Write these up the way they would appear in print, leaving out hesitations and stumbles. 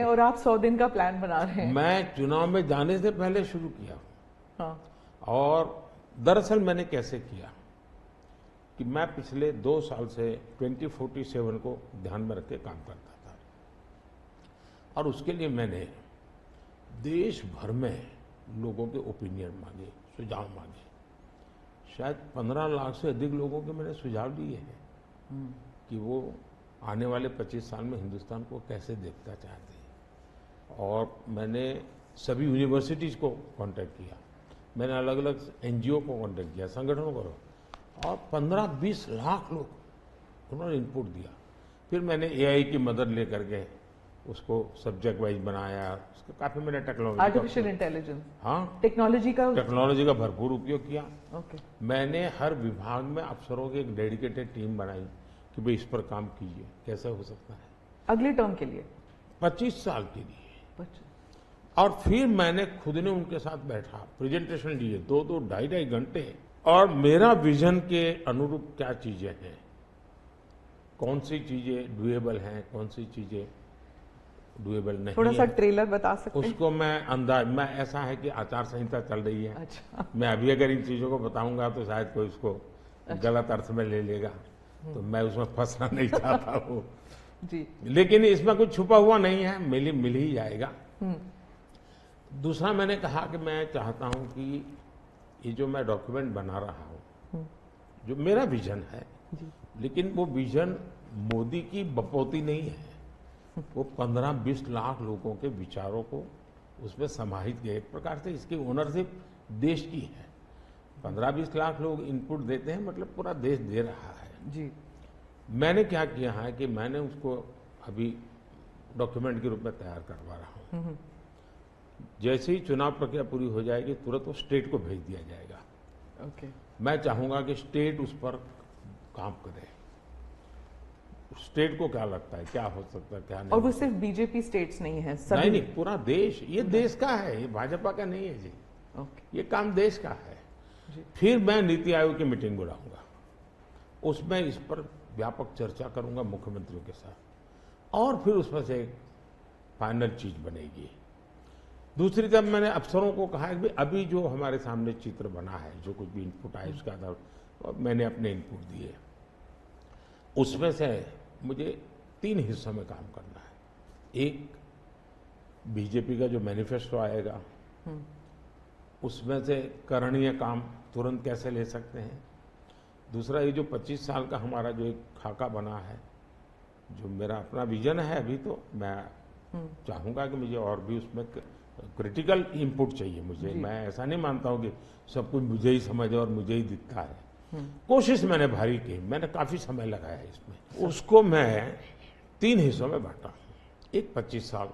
और आप 100 दिन का प्लान बना रहे हैं। मैं चुनाव में जाने से पहले शुरू किया। हाँ। और दरअसल मैंने कैसे किया कि मैं पिछले 2 साल से 2047 को ध्यान में रख के काम करता था, और उसके लिए मैंने देश भर में लोगों के ओपिनियन मांगे, सुझाव मांगे। शायद 15 लाख से अधिक लोगों के मैंने सुझाव लिए हैं कि वो आने वाले 25 साल में हिंदुस्तान को कैसे देखना चाहते हैं। और मैंने सभी यूनिवर्सिटीज़ को कांटेक्ट किया, मैंने अलग अलग एनजीओ को कांटेक्ट किया, संगठनों को, और 15-20 लाख लोग उन्होंने इनपुट दिया। फिर मैंने एआई की मदद लेकर के उसको सब्जेक्ट वाइज बनाया। उसका काफ़ी मैंने टेक्नोलॉजी, आर्टिफिशियल इंटेलिजेंस, हाँ, टेक्नोलॉजी का भरपूर उपयोग किया। ओके। मैंने हर विभाग में अफसरों की एक डेडिकेटेड टीम बनाई कि भाई इस पर काम कीजिए, कैसे हो सकता है अगले टर्म के लिए, 25 साल के लिए। 25। और फिर मैंने खुद ने उनके साथ बैठा, प्रेजेंटेशन दिए 2-2, 2.5 घंटे, और मेरा विजन के अनुरूप क्या चीजें हैं, कौन सी चीजें डुएबल हैं, कौन सी चीजें डुएबल नहीं। थोड़ा सा ट्रेलर बता सकते हैं? उसको मैं ऐसा है कि आचार संहिता चल रही है। अच्छा। मैं अभी अगर इन चीजों को बताऊंगा तो शायद कोई उसको गलत अर्थ में ले लेगा, तो मैं उसमें फंसना नहीं चाहता हूँ जी। लेकिन इसमें कुछ छुपा हुआ नहीं है, मिल ही जाएगा। दूसरा मैंने कहा कि मैं चाहता हूं कि ये जो मैं डॉक्यूमेंट बना रहा हूं, जो मेरा विजन है, लेकिन वो विजन मोदी की बपौती नहीं है, वो 15-20 लाख लोगों के विचारों को उसमें समाहित किया। एक प्रकार से इसकी ओनरशिप देश की है। 15-20 लाख लोग इनपुट देते हैं, मतलब पूरा देश दे रहा है जी। मैंने क्या किया है कि मैंने उसको अभी डॉक्यूमेंट के रूप में तैयार करवा रहा हूँ। जैसे ही चुनाव प्रक्रिया पूरी हो जाएगी तुरंत वो स्टेट को भेज दिया जाएगा। ओके। मैं चाहूंगा कि स्टेट उस पर काम करे। स्टेट को क्या लगता है, क्या हो सकता है, क्या नहीं। और वो सिर्फ बीजेपी स्टेट्स नहीं है, सभी नहीं, पूरा देश, ये देश का है, ये भाजपा का नहीं है जी। ओके। ये काम देश का है जी। फिर मैं नीति आयोग की मीटिंग बुलाऊंगा, उसमें इस पर व्यापक चर्चा करूंगा मुख्यमंत्रियों के साथ, और फिर उसमें से एक फाइनल चीज बनेगी। दूसरी तरफ मैंने अफसरों को कहा कि अभी जो हमारे सामने चित्र बना है, जो कुछ भी इनपुट आए उसके आधार पर मैंने अपने इनपुट दिए। उसमें से मुझे 3 हिस्सों में काम करना है। एक, बीजेपी का जो मैनिफेस्टो आएगा उसमें से करणीय काम तुरंत कैसे ले सकते हैं। दूसरा, ये जो 25 साल का हमारा जो एक खाका बना है, जो मेरा अपना विजन है, अभी तो मैं चाहूंगा कि मुझे और भी उसमें क्रिटिकल इनपुट चाहिए मुझे। मैं ऐसा नहीं मानता हूं कि सब कुछ मुझे ही समझ और मुझे ही दिखता है। कोशिश मैंने भारी की, मैंने काफी समय लगाया इसमें। उसको मैं 3 हिस्सों में बांटा। एक 25 साल,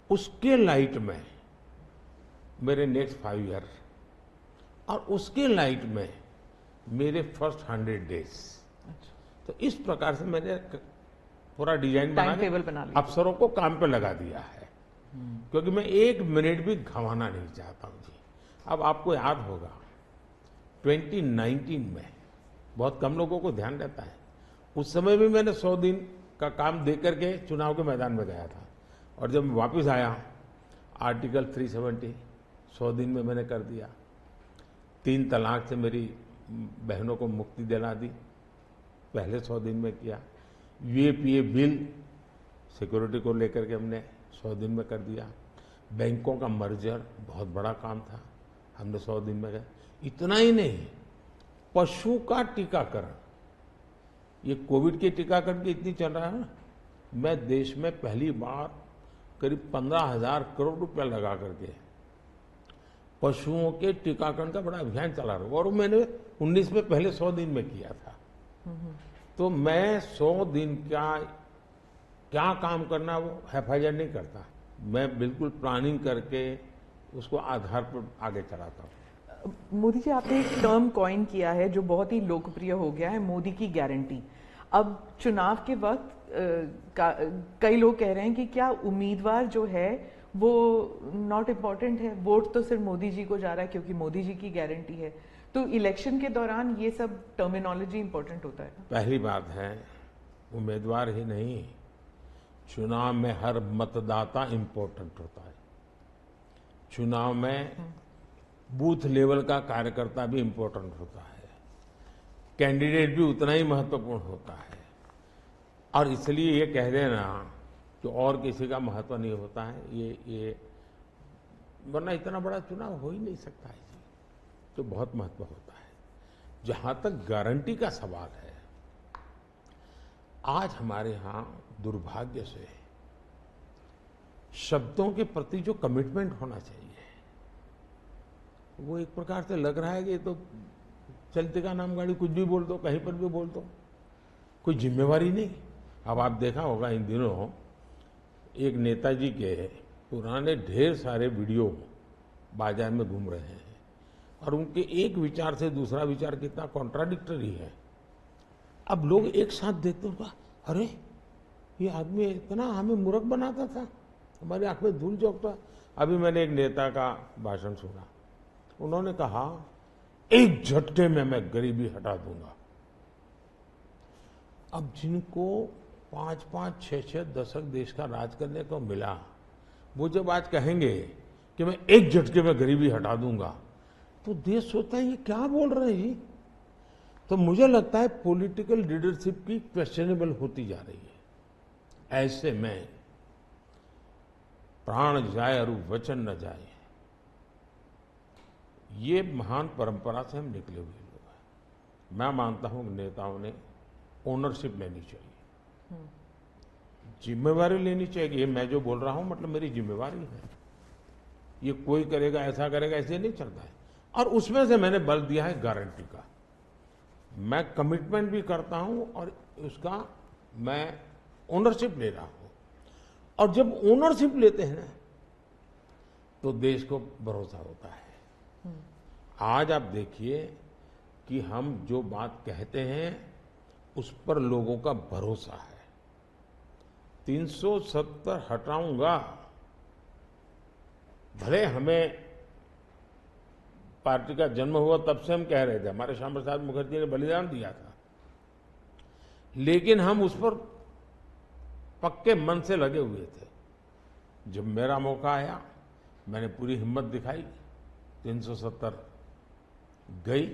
उसके लाइट में मेरे नेक्स्ट 5 ईयर, और उसके लाइट में मेरे फर्स्ट 100 डेज। तो इस प्रकार से मैंने पूरा डिजाइन टाइम टेबल बना लिया, अफसरों को काम पे लगा दिया है, क्योंकि मैं 1 मिनट भी गंवाना नहीं चाहता हूं जी। अब आपको याद होगा 2019 में बहुत कम लोगों को ध्यान रहता है, उस समय भी मैंने 100 दिन का काम दे करके चुनाव के मैदान में गया था, और जब मैं वापस आया आर्टिकल 370 100 दिन में मैंने कर दिया। 3 तलाक से मेरी बहनों को मुक्ति दिला दी, पहले 100 दिन में किया। यूएपीए बिल सिक्योरिटी को लेकर के हमने 100 दिन में कर दिया। बैंकों का मर्जर बहुत बड़ा काम था, हमने 100 दिन में किया। इतना ही नहीं, पशु का टीकाकरण, ये कोविड के टीकाकरण की इतनी चल रहा है ना, मैं देश में पहली बार करीब 15,000 करोड़ रुपया लगा करके पशुओं के टीकाकरण का बड़ा अभियान चला रहा हूं, और मैंने 19 में पहले 100 दिन में किया था। तो मैं 100 दिन का क्या काम करना वो हैफाजत नहीं करता, मैं बिल्कुल प्लानिंग करके उसको आधार पर आगे चलाता हूँ। मोदी जी, आपने एक टर्म कॉइन किया है जो बहुत ही लोकप्रिय हो गया है, मोदी की गारंटी। अब चुनाव के वक्त कई लोग कह रहे हैं कि क्या उम्मीदवार जो है वो नॉट इम्पॉर्टेंट है, वोट तो सिर्फ मोदी जी को जा रहा है क्योंकि मोदी जी की गारंटी है। तो इलेक्शन के दौरान ये सब टर्मिनोलॉजी इंपॉर्टेंट होता है। पहली बात है, उम्मीदवार ही नहीं, चुनाव में हर मतदाता इम्पोर्टेंट होता है। चुनाव में बूथ लेवल का कार्यकर्ता भी इम्पोर्टेंट होता है, कैंडिडेट भी उतना ही महत्वपूर्ण होता है। और इसलिए ये कह देना कि और किसी का महत्व नहीं होता है, ये वरना इतना बड़ा चुनाव हो ही नहीं सकता है जी, तो बहुत महत्व होता है। जहां तक गारंटी का सवाल है, आज हमारे यहां दुर्भाग्य से शब्दों के प्रति जो कमिटमेंट होना चाहिए वो एक प्रकार से लग रहा है कि ये तो चलते का नाम गाड़ी, कुछ भी बोल दो, कहीं पर भी बोल दो, कोई जिम्मेवारी नहीं। अब आप देखा होगा इन दिनों एक नेताजी के पुराने ढेर सारे वीडियो बाजार में घूम रहे हैं और उनके एक विचार से दूसरा विचार कितना कॉन्ट्राडिक्टरी है। अब लोग एक साथ देखते होगा, अरे ये आदमी इतना हमें मूर्ख बनाता था, हमारी आंख में धूल झोंकता। अभी मैंने एक नेता का भाषण सुना, उन्होंने कहा एक झटके में मैं गरीबी हटा दूंगा। अब जिनको 5-5, 6-6 दशक देश का राज करने को मिला, वो जब आज कहेंगे कि मैं एक झटके में गरीबी हटा दूंगा, तो देश सोचता है ये क्या बोल रहे हैं जी। तो मुझे लगता है पॉलिटिकल लीडरशिप की क्वेश्चनेबल होती जा रही है। ऐसे में प्राण जाए और वचन न जाए, ये महान परंपरा से हम निकले हुए लोग हैं। मैं मानता हूं कि नेताओं ने ओनरशिप लेनी चाहिए, जिम्मेवारी लेनी चाहिए। ये मैं जो बोल रहा हूं मतलब मेरी जिम्मेवारी है, ये कोई करेगा ऐसा करेगा ऐसे नहीं चलता है। और उसमें से मैंने बल दिया है गारंटी का। मैं कमिटमेंट भी करता हूं और उसका मैं ओनरशिप ले रहा हूं। और जब ओनरशिप लेते हैं ना, तो देश को भरोसा होता है। आज आप देखिए कि हम जो बात कहते हैं उस पर लोगों का भरोसा है। 370 हटाऊंगा, भले हमें पार्टी का जन्म हुआ तब से हम कह रहे थे, हमारे श्यामा प्रसाद मुखर्जी ने बलिदान दिया था, लेकिन हम उस पर पक्के मन से लगे हुए थे। जब मेरा मौका आया, मैंने पूरी हिम्मत दिखाई, 370 गई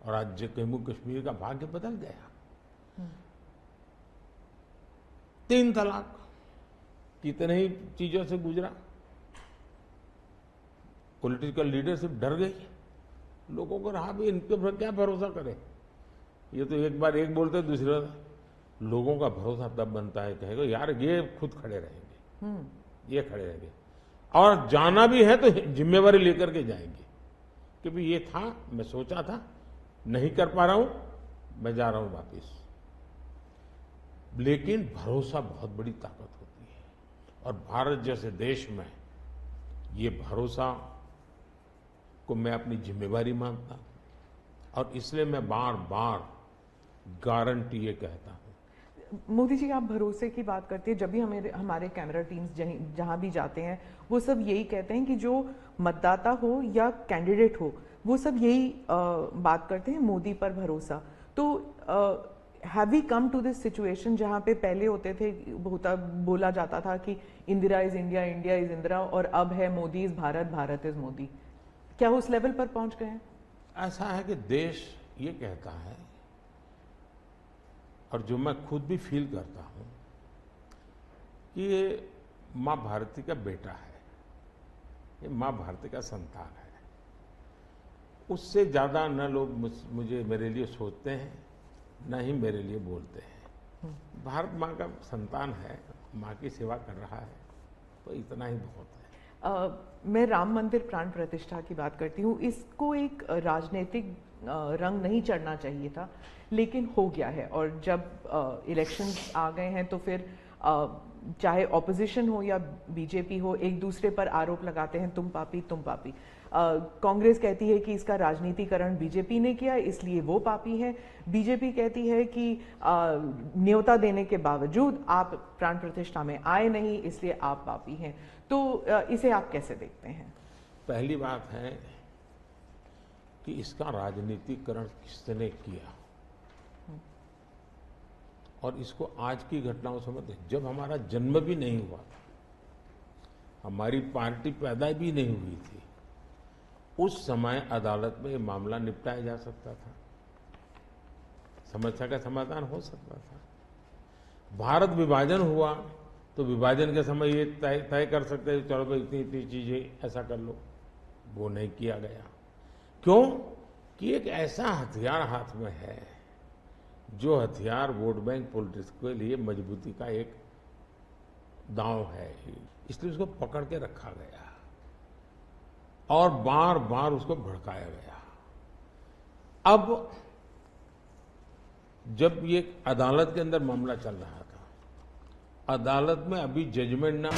और आज जम्मू कश्मीर का भाग्य बदल गया। 3 तलाक कितने ही चीजों से गुजरा, पॉलिटिकल लीडरशिप डर गई, लोगों को रहा भी इनके पर क्या भरोसा करे। ये तो एक बार एक बोलते दूसरी बार, लोगों का भरोसा तब बनता है, कहेगा यार ये खुद खड़े रहेंगे, ये खड़े रहेंगे और जाना भी है तो जिम्मेवारी लेकर के जाएंगे कि भाई ये था, मैं सोचा था, नहीं कर पा रहा हूं, मैं जा रहा हूं वापिस। लेकिन भरोसा बहुत बड़ी ताकत होती है और भारत जैसे देश में ये भरोसा को मैं अपनी जिम्मेवारी मानता हूं और इसलिए मैं बार बार गारंटी ये कहता हूं। मोदी जी, आप भरोसे की बात करते हैं, जब भी हमारे कैमरा टीम्स जहां भी जाते हैं वो सब यही कहते हैं कि जो मतदाता हो या कैंडिडेट हो, वो सब यही बात करते हैं, मोदी पर भरोसा। तो have we come to this situation जहां पे पहले होते थे, बोला जाता था कि Indira is India, India is Indira, और अब है मोदी इज भारत, भारत इज मोदी। क्या उस लेवल पर पहुंच गए हैं? ऐसा है कि देश ये कहता है और जो मैं खुद भी फील करता हूं कि ये मां भारती का बेटा है, ये मां भारती का संतान है। उससे ज्यादा न लोग मुझे मेरे लिए सोचते हैं, न ही मेरे लिए बोलते हैं। भारत मां का संतान है, मां की सेवा कर रहा है, तो इतना ही बहुत है। मैं राम मंदिर प्राण प्रतिष्ठा की बात करती हूँ। इसको एक राजनीतिक रंग नहीं चढ़ना चाहिए था, लेकिन हो गया है। और जब इलेक्शंस आ गए हैं तो फिर चाहे ऑपोजिशन हो या बीजेपी हो, एक दूसरे पर आरोप लगाते हैं, तुम पापी तुम पापी। कांग्रेस कहती है कि इसका राजनीतिकरण बीजेपी ने किया, इसलिए वो पापी है। बीजेपी कहती है कि न्योता देने के बावजूद आप प्राण प्रतिष्ठा में आए नहीं, इसलिए आप पापी हैं। तो इसे आप कैसे देखते हैं? पहली बात है कि इसका राजनीतिकरण किसने किया और इसको आज की घटनाओं से मत, जब हमारा जन्म भी नहीं हुआ था, हमारी पार्टी पैदा भी नहीं हुई थी, उस समय अदालत में ये मामला निपटाया जा सकता था, समस्या का समाधान हो सकता था। भारत विभाजन हुआ तो विभाजन के समय ये तय कर सकते थे, चलो भाई इतनी इतनी चीजें ऐसा कर लो, वो नहीं किया गया। क्यों? कि एक ऐसा हथियार हाथ में है, जो हथियार वोट बैंक पॉलिटिक्स के लिए मजबूती का एक दांव है, इसलिए उसको पकड़ के रखा गया और बार बार उसको भड़काया गया। अब जब ये अदालत के अंदर मामला चल रहा था, अदालत में अभी जजमेंट ना